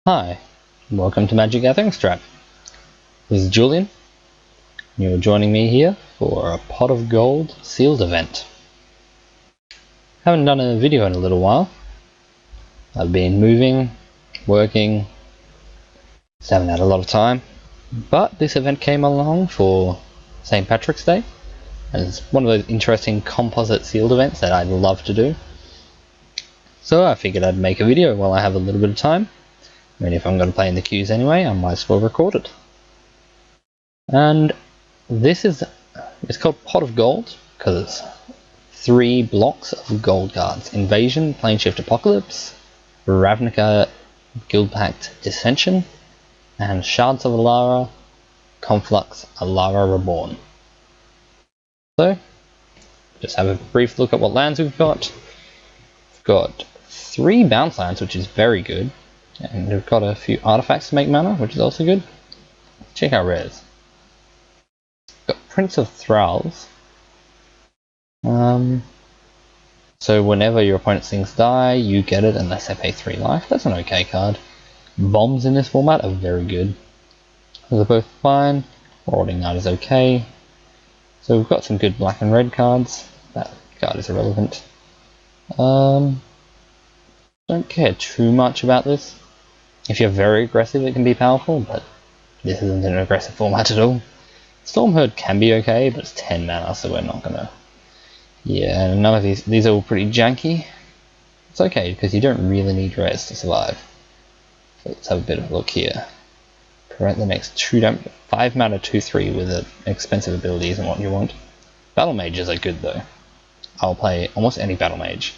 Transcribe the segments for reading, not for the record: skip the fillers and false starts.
Hi, welcome to Magic Gathering Strat. This is Julien. You're joining me here for a Pot of Gold sealed event. Haven't done a video in a little while. I've been moving, working, just haven't had a lot of time. But this event came along for St. Patrick's Day, and it's one of those interesting composite sealed events that I'd love to do. So I figured I'd make a video while I have a little bit of time. I mean, if I'm going to play in the queues anyway, I might as well record it. And this is, it's called Pot of Gold because it's 3 blocks of gold cards: Invasion, Planeshift Apocalypse, Ravnica, Guildpact Dissension, and Shards of Alara, Conflux, Alara Reborn. So, just have a brief look at what lands we've got. We've got 3 bounce lands, which is very good. And we've got a few artifacts to make mana, which is also good. Check our rares. We've got Prince of Thralls. So whenever your opponent's things die, you get it unless they pay 3 life. That's an okay card. Bombs in this format are very good. They're both fine. Marauding Knight is okay. So we've got some good black and red cards. That card is irrelevant. Don't care too much about this. If you're very aggressive, it can be powerful, but this isn't an aggressive format at all. Stormherd can be okay, but it's 10 mana, so we're not gonna... Yeah, none of these are all pretty janky. It's okay, because you don't really need rares to survive. So let's have a bit of a look here. Prevent the next 5 mana 2/3 with expensive abilities and what you want. Battle Mages are good though. I'll play almost any Battle Mage.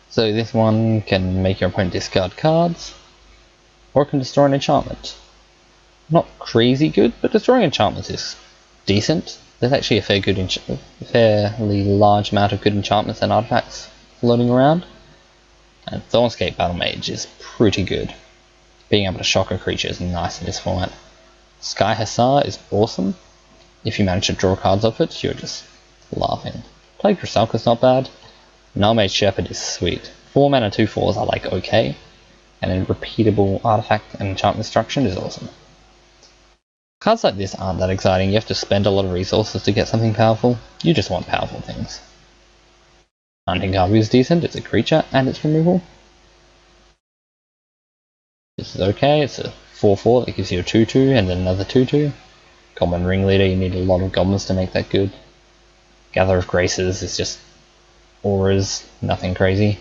So this one can make your opponent discard cards, or it can destroy an enchantment. Not crazy good, but destroying enchantments is decent. There's actually a fairly large amount of good enchantments and artifacts floating around, and Thornscape Battle Mage is pretty good. Being able to shock a creature is nice in this format. Sky Hussar is awesome. If you manage to draw cards off it, you're just laughing. Plague Rusalka's not bad. Null-Mage Shepherd is sweet. 4 mana 2/4s are like okay, and then repeatable artifact and enchantment destruction is awesome. Cards like this aren't that exciting. You have to spend a lot of resources to get something powerful. You just want powerful things. Hunting Garvey is decent. It's a creature and it's removal. This is okay. It's a 4/4 that gives you a 2/2 and then another 2/2. Goblin Ringleader, you need a lot of goblins to make that good. Gather of Graces is just auras, nothing crazy.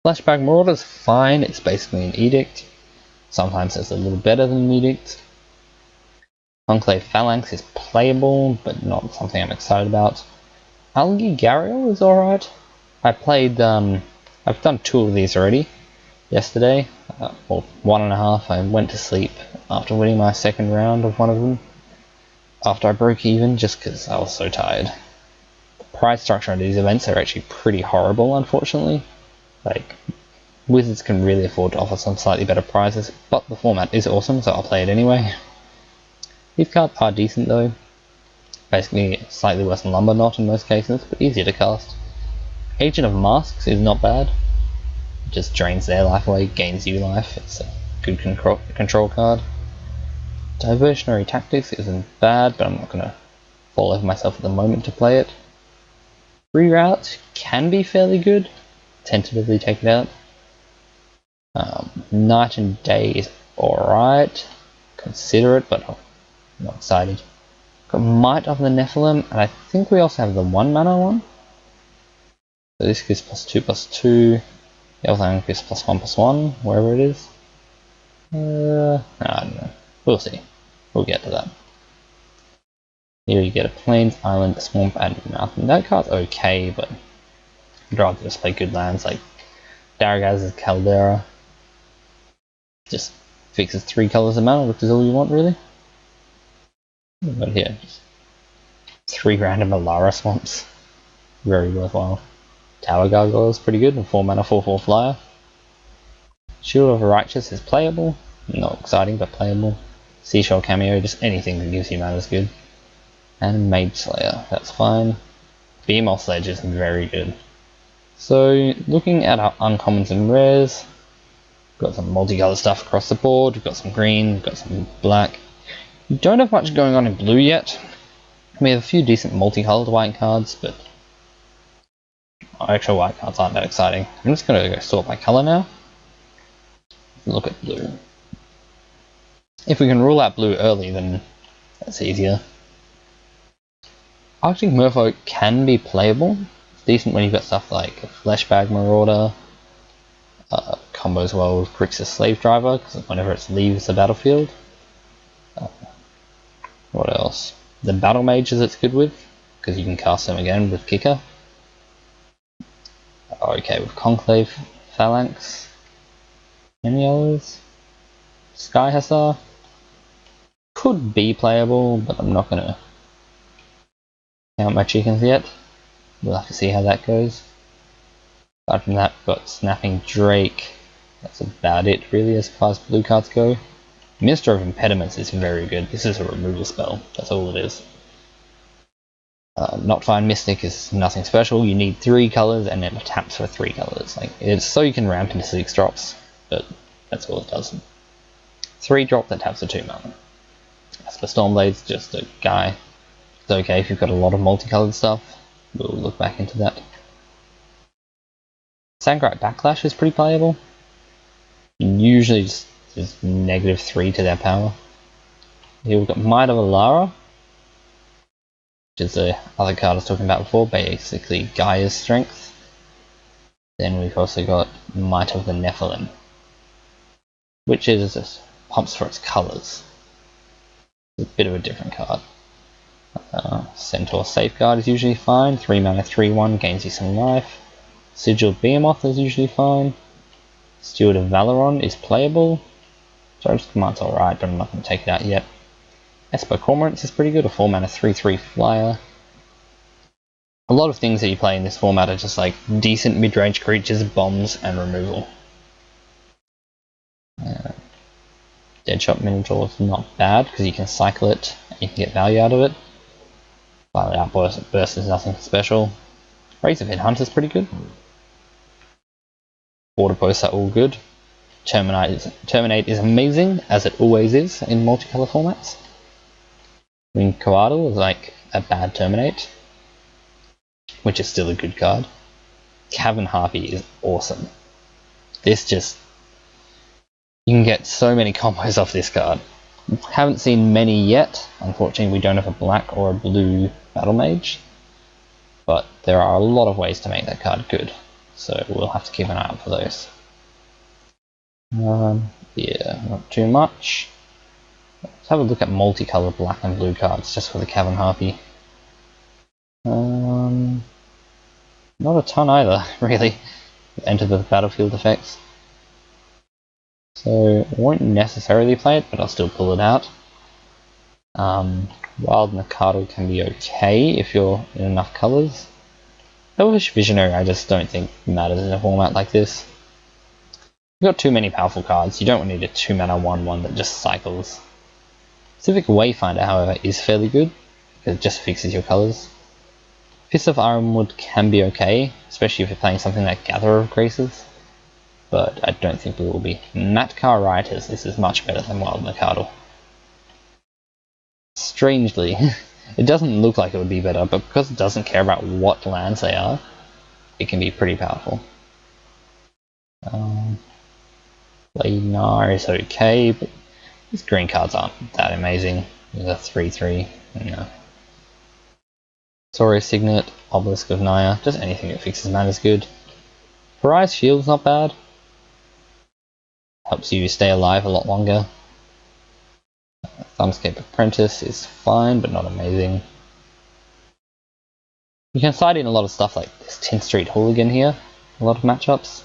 Flashback Marauder's fine, it's basically an edict. Sometimes it's a little better than an edict. Conclave Phalanx is playable, but not something I'm excited about. Algae Gariel is alright. I've done 2 of these already. Yesterday, or 1.5, I went to sleep after winning my 2nd round of one of them. After I broke even, just because I was so tired. Prize structure on these events are actually pretty horrible, unfortunately. Like, Wizards can really afford to offer some slightly better prizes, but the format is awesome, so I'll play it anyway. These cards are decent though. Basically, slightly worse than Lumber Knot in most cases, but easier to cast. Agent of Masks is not bad. It just drains their life away, gains you life. It's a good control card. Diversionary Tactics isn't bad, but I'm not going to fall over myself at the moment to play it. Reroute can be fairly good. Tentatively take it out. Night and Day is alright. Consider it, but I'm not excited. Got Might of the Nephilim, and I think we also have the 1 mana one. So this gives +2/+2. The other one gives +1/+1, wherever it is. I don't know. We'll see. We'll get to that. Here you get a Plains, Island, Swamp, and Mountain. That card's okay, but I'd rather just play good lands like Daragaz's Caldera. Just fixes 3 colors of mana, which is all you want, really. But here, just 3 random Alara Swamps. Very worthwhile. Tower Gargoyle is pretty good, a 4 mana 4/4 flyer. Shield of the Righteous is playable. Not exciting, but playable. Seashell Cameo, just anything that gives you mana is good. And Mage Slayer, that's fine. Behemoth Sledge is very good. So, looking at our uncommons and rares, Got some multicolored stuff across the board. We've got some green, we've got some black. We don't have much going on in blue yet. We have a few decent multicolored white cards, but actual white cards aren't that exciting. I'm just going to go sort by color now. Look at blue. If we can rule out blue early, then that's easier. Arctic Merfolk can be playable. It's decent when you've got stuff like a Fleshbag Marauder, combos well with Grixis Slave Driver, because whenever it leaves the battlefield. What else? The Battle Mages it's good with, because you can cast them again with Kicker. Okay, with Conclave Phalanx. Any others? Sky Hussar could be playable, but I'm not gonna count my chickens yet. We'll have to see how that goes. Apart from that, we've got Snapping Drake. That's about it really as far as blue cards go. Minister of Impediments is very good. This is a removal spell, that's all it is. Not Fine Mystic is nothing special. You need 3 colors and it taps for 3 colors. Like, it's so you can ramp into 6 drops, but that's all it does. 3 drop that taps for 2 mana. As for Stormblade's just a guy. It's okay if you've got a lot of multicolored stuff. We'll look back into that. Sangreat Backlash is pretty playable. Usually just is -3 to their power. Here we've got Might of Alara, which is the other card I was talking about before, basically Gaia's Strength. Then we've also got Might of the Nephilim, which is just pumps for its colours. It's a bit of a different card. Centaur Safeguard is usually fine. 3 mana 3/1 gains you some life. Sigiled Behemoth is usually fine. Steward of Valoron is playable. Charged Command's alright, but I'm not going to take it out yet. Esper Cormorants is pretty good, a 4 mana 3/3 flyer. A lot of things that you play in this format are just like decent mid-range creatures, bombs, and removal. Deadshot Minotaur is not bad because you can cycle it and you can get value out of it. Violent Outburst is nothing special. Razorhead Hunt is pretty good. Border Posts are all good. Terminate is amazing, as it always is in multicolor formats. I mean, Coatl is like a bad Terminate, which is still a good card. Cavern Harpy is awesome. This just... you can get so many combos off this card. Haven't seen many yet. Unfortunately, we don't have a black or a blue Battle Mage. But there are a lot of ways to make that card good. So we'll have to keep an eye out for those. Yeah, not too much. Let's have a look at multicolored black and blue cards just for the Cavern Harpy. Not a ton either, really. Enter the battlefield effects. So I won't necessarily play it, but I'll still pull it out. Wild Nacatl can be okay if you're in enough colours. Elvish Visionary I just don't think matters in a format like this. You've got too many powerful cards, you don't need a 2 mana 1/1 that just cycles. Civic Wayfinder, however, is fairly good, because it just fixes your colours. Fist of Ironwood can be okay, especially if you're playing something like Gatherer of Graces, but I don't think we will be. Matkar Rioters, this is much better than Wild Nacatl. Strangely, it doesn't look like it would be better, but because it doesn't care about what lands they are, it can be pretty powerful. Lainar is okay, but these green cards aren't that amazing. There's a 3/3, no. Saurian Signet, Obelisk of Naya, just anything that fixes mana is good. Pariah's Shield's not bad. Helps you stay alive a lot longer. Thumbscape Apprentice is fine, but not amazing. You can side in a lot of stuff like this 10th Street Hooligan here, a lot of matchups.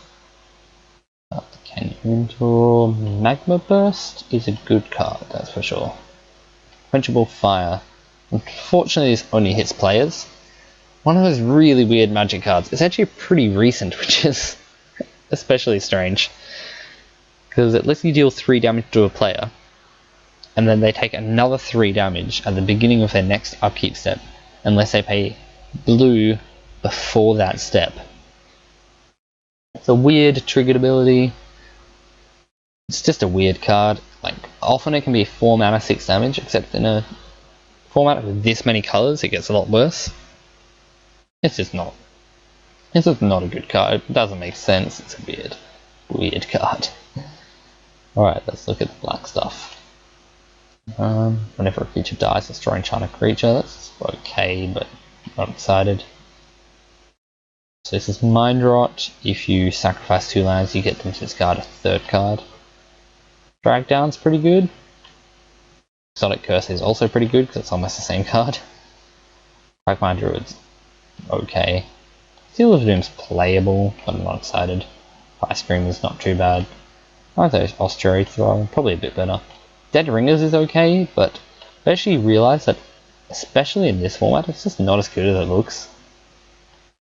Mentor Magma Burst is a good card, that's for sure. Quenchable Fire. Unfortunately, this only hits players. One of those really weird magic cards. It's actually pretty recent, which is especially strange. Because it lets you deal 3 damage to a player, and then they take another 3 damage at the beginning of their next upkeep step, unless they pay blue before that step. It's a weird triggered ability. It's just a weird card. Like, often it can be 4 mana 6 damage, except in a format with this many colours it gets a lot worse. It's just not a good card. It doesn't make sense. It's a weird card. Alright, let's look at the black stuff. Whenever a creature dies, destroy enchant a creature. That's okay, but not excited. So this is Mind Rot. If you sacrifice 2 lands, you get to discard a 3rd card. Drag Down's pretty good. Exotic Curse is also pretty good because it's almost the same card. Quagmire Druid's okay. Seal of Doom's playable, but I'm not excited. Ice Scream is not too bad. I like those Ossuary Throw, probably a bit better. Dead Ringers is okay, but I actually realised that, especially in this format, it's just not as good as it looks.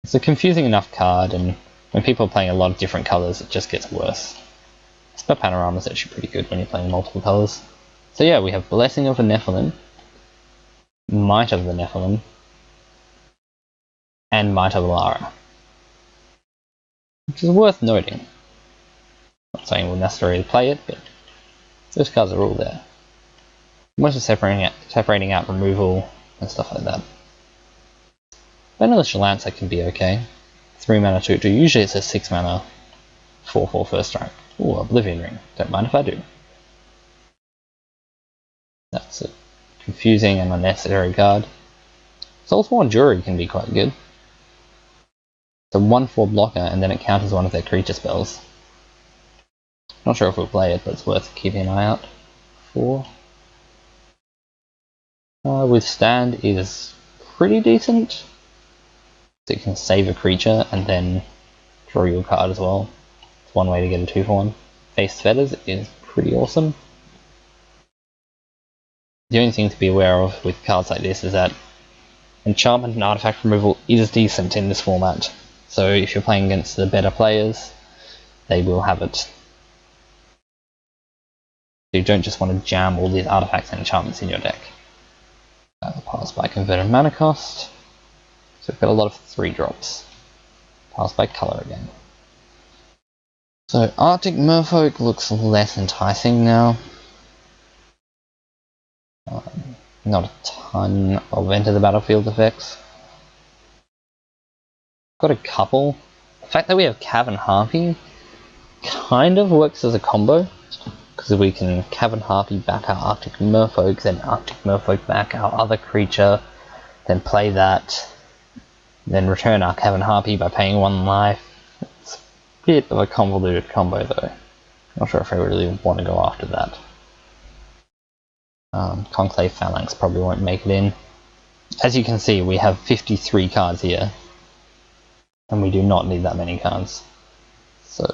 It's a confusing enough card, and when people are playing a lot of different colours, it just gets worse. Spell Panorama is actually pretty good when you're playing multiple colours. So yeah, we have Blessing of the Nephilim, Might of the Nephilim, and Might of Alara. Which is worth noting. Not saying we'll necessarily play it, but those cards are all there. Mostly separating out removal and stuff like that. Beneficial Lancer can be okay. 3 mana 2/2. Usually it's a 6 mana 4/4 first strike. Ooh, Oblivion Ring. Don't mind if I do. That's a confusing and unnecessary card. Soulsworn Jury can be quite good. It's a 1/4 blocker and then it counters one of their creature spells. Not sure if we'll play it, but it's worth keeping an eye out for. Withstand is pretty decent. So you can save a creature and then draw your card as well. It's one way to get a 2/1. Face Fetters is pretty awesome. The only thing to be aware of with cards like this is that enchantment and artifact removal is decent in this format. So if you're playing against the better players, they will have it. You don't just want to jam all these artifacts and enchantments in your deck. Pass by Converted Mana Cost. So we've got a lot of 3-drops. Pass by Colour again. So Arctic Merfolk looks less enticing now. Not a ton of Enter the Battlefield effects. Got a couple. The fact that we have Cavern Harpy kind of works as a combo. Because we can Cavern Harpy back our Arctic Merfolk, then Arctic Merfolk back our other creature, then play that, then return our Cavern Harpy by paying 1 life. It's a bit of a convoluted combo though. Not sure if I really want to go after that. Conclave Phalanx probably won't make it in. As you can see, we have 53 cards here, and we do not need that many cards. So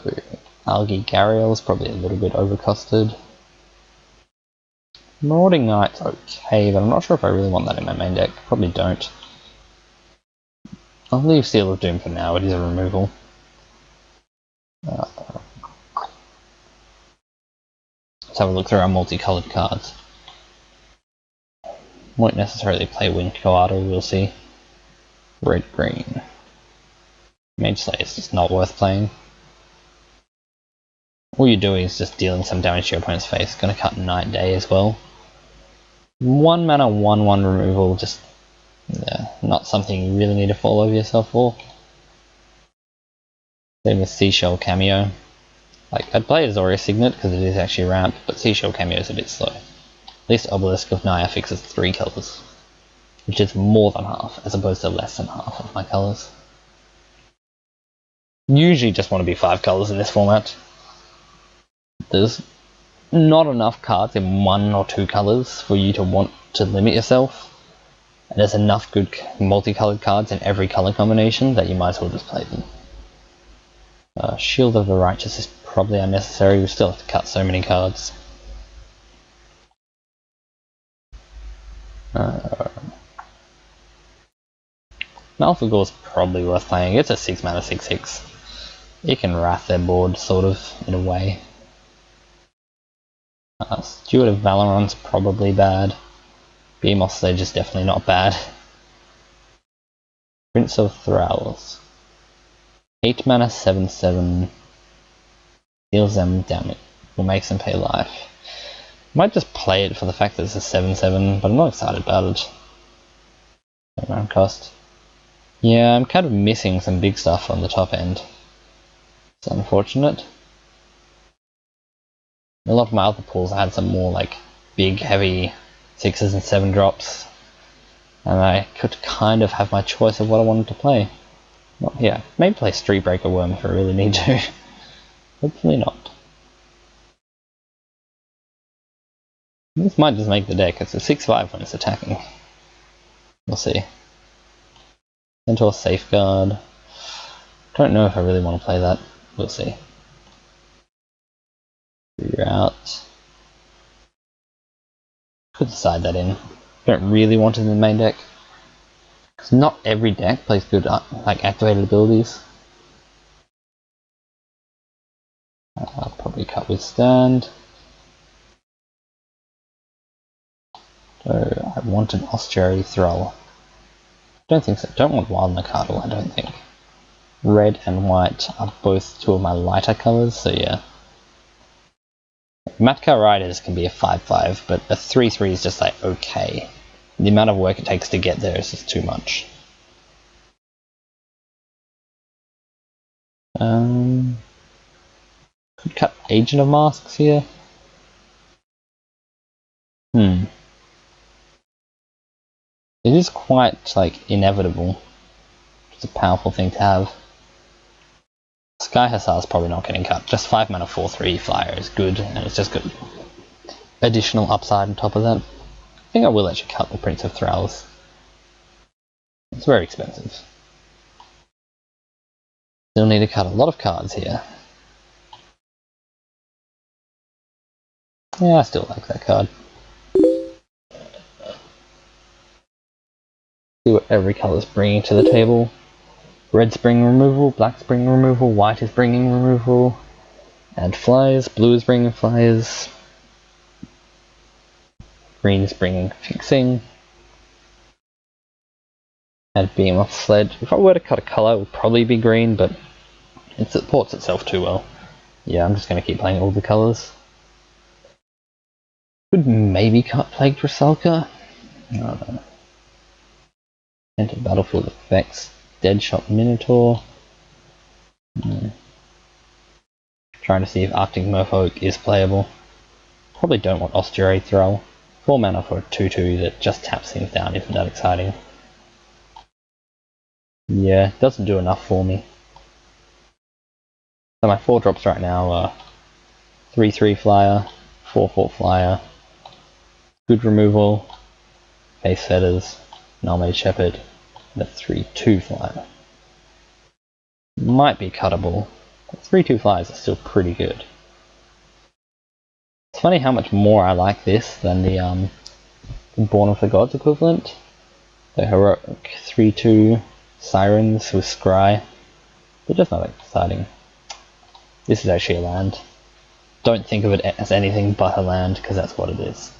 Algae Gharial is probably a little bit overcosted. Marauding Knight's okay, but I'm not sure if I really want that in my main deck. Probably don't. I'll leave Seal of Doom for now, it is a removal. Let's have a look through our multicolored cards. Won't necessarily play Wind Coato, we'll see. Red-green. Mage Slayer is just not worth playing. All you're doing is just dealing some damage to your opponent's face. Gonna cut Night Day as well. 1 mana 1/1 removal, just not something you really need to fall over yourself for. Same with Seashell Cameo. Like, I'd play Azorius Signet because it is actually ramp, but Seashell Cameo is a bit slow. At least Obelisk of Naya fixes 3 colours, which is more than half, as opposed to less than half of my colours. Usually just want to be 5 colours in this format. There's not enough cards in 1 or 2 colours for you to want to limit yourself. And there's enough good multicolored cards in every colour combination that you might as well just play them. Shield of the Righteous is probably unnecessary, we still have to cut so many cards. Malfagor is probably worth playing. It's a 6 mana 6/6. You can wrath their board, sort of, in a way. Steward of Valoron's probably bad. Beamos Sledge is definitely not bad. Prince of Thralls. 8 mana 7/7. Deals them damage. or makes them pay life. Might just play it for the fact that it's a 7/7, but I'm not excited about it. Round cost. Yeah, I'm kind of missing some big stuff on the top end. It's unfortunate. A lot of my other pools I had some more like big, heavy 6s and 7 drops, and I could kind of have my choice of what I wanted to play. Well, yeah, maybe play Street Breaker Worm if I really need to. Hopefully not. This might just make the deck. It's a 6/5 when it's attacking. We'll see. Centaur Safeguard. Don't know if I really want to play that. We'll see. You're out. Could side that in. Don't really want it in the main deck. Because not every deck plays good like activated abilities. I'll probably cut Withstand. So I want an Austerity Thrower. Don't think so. Don't want Wild Nacatl, I don't think. Red and white are both two of my lighter colours, so yeah. Matka Riders can be a 5/5, but a 3/3 is just like okay. The amount of work it takes to get there is just too much. Could cut Agent of Masks here. It is quite like inevitable. It's a powerful thing to have. Sky Hussar is probably not getting cut. Just 5 mana 4/3 flyer is good, and it's just good additional upside on top of that. I think I will actually cut the Prince of Thralls. It's very expensive. Still need to cut a lot of cards here. Yeah, I still like that card. See what every colour is bringing to the table. Red's bringing removal, black's bringing removal, white is bringing removal, and flyers, blue is bringing flyers, green is bringing fixing, and beam off sledge. If I were to cut a colour, it would probably be green, but it supports itself too well. Yeah, I'm just going to keep playing all the colours. Could maybe cut Plagued Rusalka. I don't know. Enter battlefield effects. Deadshot Minotaur. Trying to see if Arctic Merfolk is playable. Probably don't want Austerity Throw. 4 mana for a 2/2 that just taps things down isn't that exciting. Yeah, doesn't do enough for me. So my 4 drops right now are 3/3 flyer, 4/4 flyer, good removal, base feathers, Null-Made Shepherd, and a 3/2 flyer. Might be cuttable. 3/2 flyers are still pretty good. It's funny how much more I like this than the Born of the Gods equivalent. The heroic 3/2 sirens with scry. They're just not exciting. This is actually a land. Don't think of it as anything but a land, because that's what it is.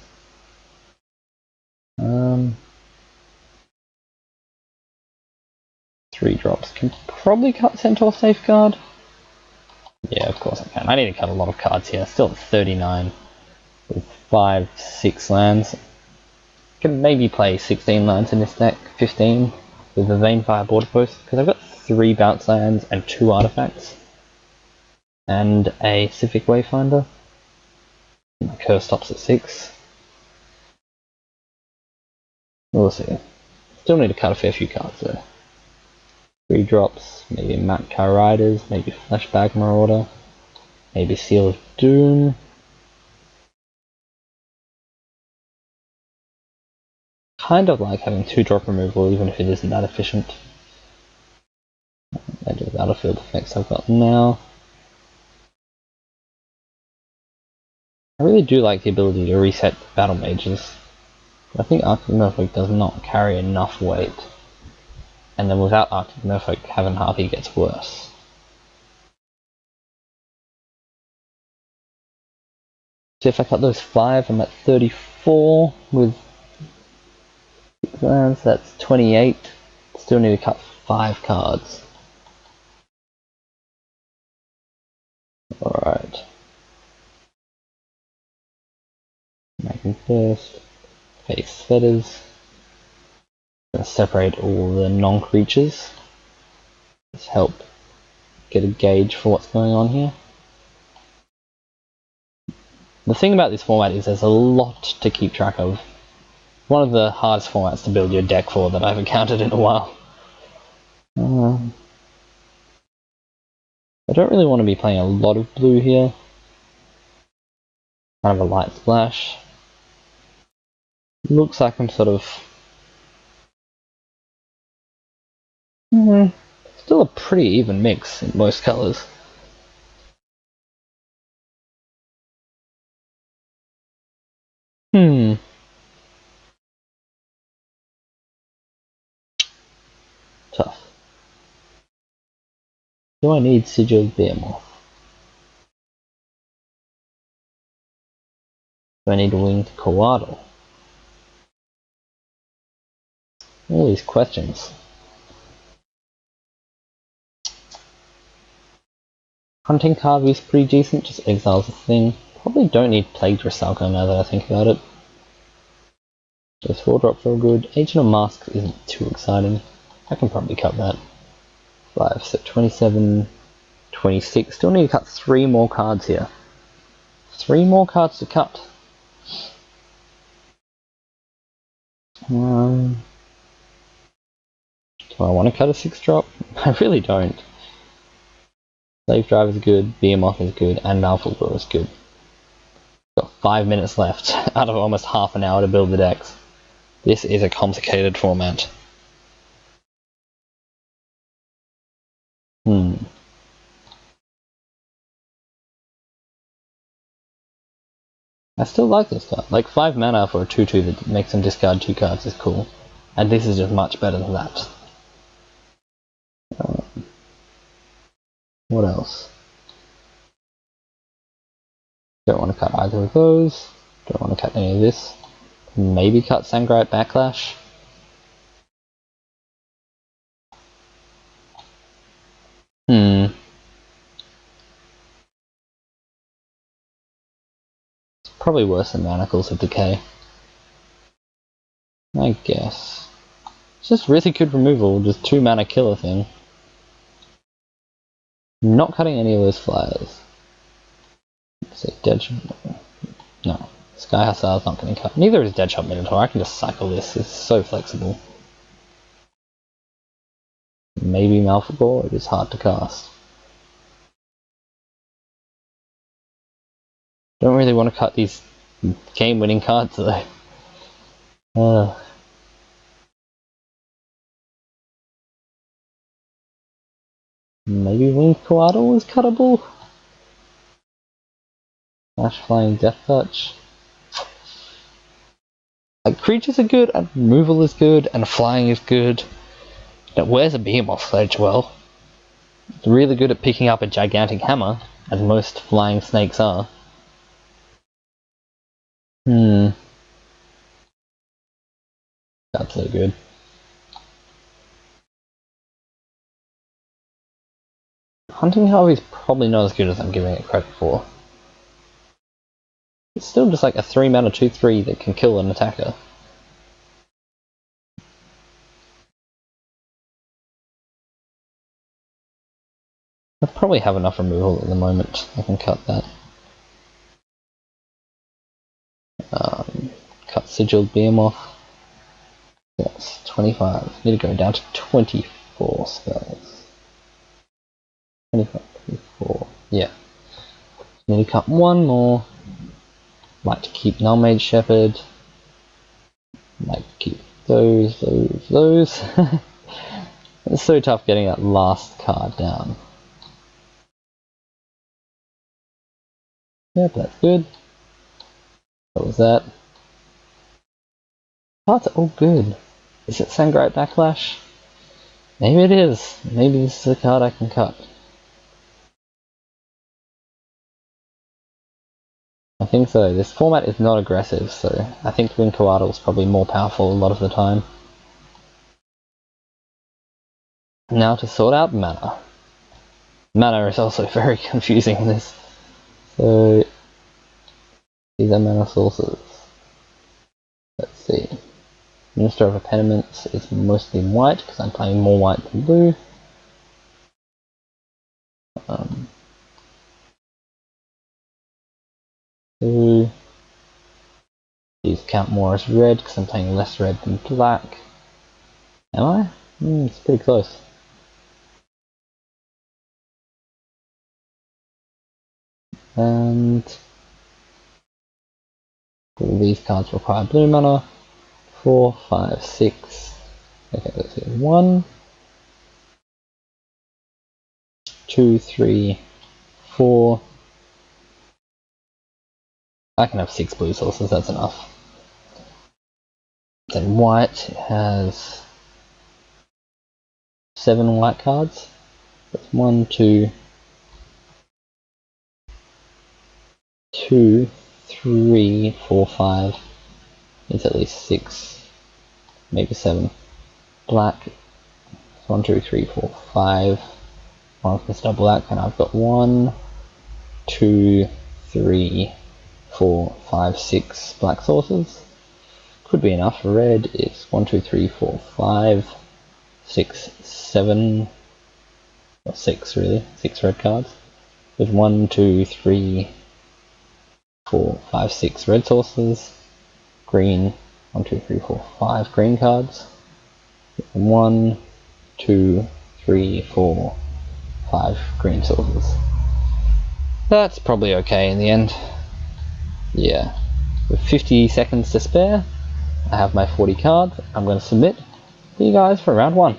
3 drops. Can probably cut Centaur Safeguard. Yeah, of course I can. I need to cut a lot of cards here. Still at 39 with 5-6 lands. Can maybe play 16 lands in this deck, 15 with the Vanefire Border Post, because I've got 3 bounce lands and 2 artifacts. And a Civic Wayfinder. My curse stops at 6. We'll see. Still need to cut a fair few cards though. 3 drops, maybe Matka Riders, maybe Flashback Marauder, maybe Seal of Doom. Kind of like having 2 drop removal even if it isn't that efficient. And the battlefield effects I've got now. I really do like the ability to reset battle mages. I think Arctic Merfolk does not carry enough weight. And then without Arctic Merfolk, Haven Harpy gets worse. So if I cut those 5, I'm at 34 with 6 lands, that's 28. Still need to cut 5 cards. Alright. first. Face feathers. Gonna separate all the non-creatures. Just help get a gauge for what's going on here. The thing about this format is there's a lot to keep track of. One of the hardest formats to build your deck for that I've encountered in a while. I don't really want to be playing a lot of blue here. Kind of a light splash. Looks like I'm sort of... still a pretty even mix in most colours. Tough. Do I need Sigiled Behemoth? Do I need Winged Coatl? All these questions. Hunting card is pretty decent, just exiles a thing. Probably don't need Plagued Resalka now that I think about it. Those 4-drops are all good. Agent of Masks isn't too exciting. I can probably cut that. 5, so 27, 26. Still need to cut 3 more cards here. 3 more cards to cut. Do I want to cut a 6-drop? I really don't. Slave Drive is good, Behemoth is good, and Malfugor is good. Got 5 minutes left out of almost half an hour to build the decks. This is a complicated format. I still like this card. Like 5 mana for a 2/2 that makes them discard 2 cards is cool. And this is just much better than that. What else? Don't want to cut either of those. Don't want to cut any of this. Maybe cut Sangreat Backlash. It's probably worse than Manacles of Decay. I guess. It's just really good removal, just 2 mana killer thing. Not cutting any of those flyers. Let's see, Deadshot. No. Sky Hussar's not getting cut. Neither is Deadshot Minotaur. I can just cycle this. It's so flexible. Maybe Malfugor. It is hard to cast. Don't really want to cut these game-winning cards though. Maybe Winged Coatl is cuttable? Flash Flying Death Touch. Like, creatures are good, and removal is good, and flying is good. It wears a Behemoth Sledge well. It's really good at picking up a gigantic hammer, as most flying snakes are. That's so good. Hunting Harvey is probably not as good as I'm giving it credit for. It's still just like a 3 mana 2/3 that can kill an attacker. I probably have enough removal at the moment. I can cut that. Cut Sigiled Behemoth. That's 25. Need to go down to 24 spells. 25, 24. Yeah. Need to cut 1 more. Like to keep Nullmage Shepherd. Like to keep those. It's so tough getting that last card down. Yep, that's good. What was that? Cards are all good. Is it Sangreat Backlash? Maybe it is. Maybe this is a card I can cut. I think so. This format is not aggressive, so I think Winged Coatl is probably more powerful a lot of the time. Now to sort out mana. Mana is also very confusing in this. So these are mana sources. Minister of Impediments is mostly white because I'm playing more white than blue. These count more as red because I'm playing less red than black. Am I? It's pretty close. And all these cards require blue mana. 4, 5, 6. Okay, let's see. 1, 2, 3, 4. I can have 6 blue sources, that's enough. Then white has 7 white cards. That's 1, 2, 3, 4, 5. It's at least 6, maybe 7. Black, 1, 2, 3, 4, 5. One of this double black, and I've got 1, 2, 3, 4, 5, 6 black sources. Could be enough. Red is 1, 2, 3, 4, 5, 6, 7. Or 6 really. 6 red cards. With 1, 2, 3, 4, 5, 6 red sources. Green, 1, 2, 3, 4, 5 green cards. 1, 2, 3, 4, 5 green sources. That's probably okay in the end. Yeah. With 50 seconds to spare, I have my 40 cards. I'm going to submit to you guys for round 1.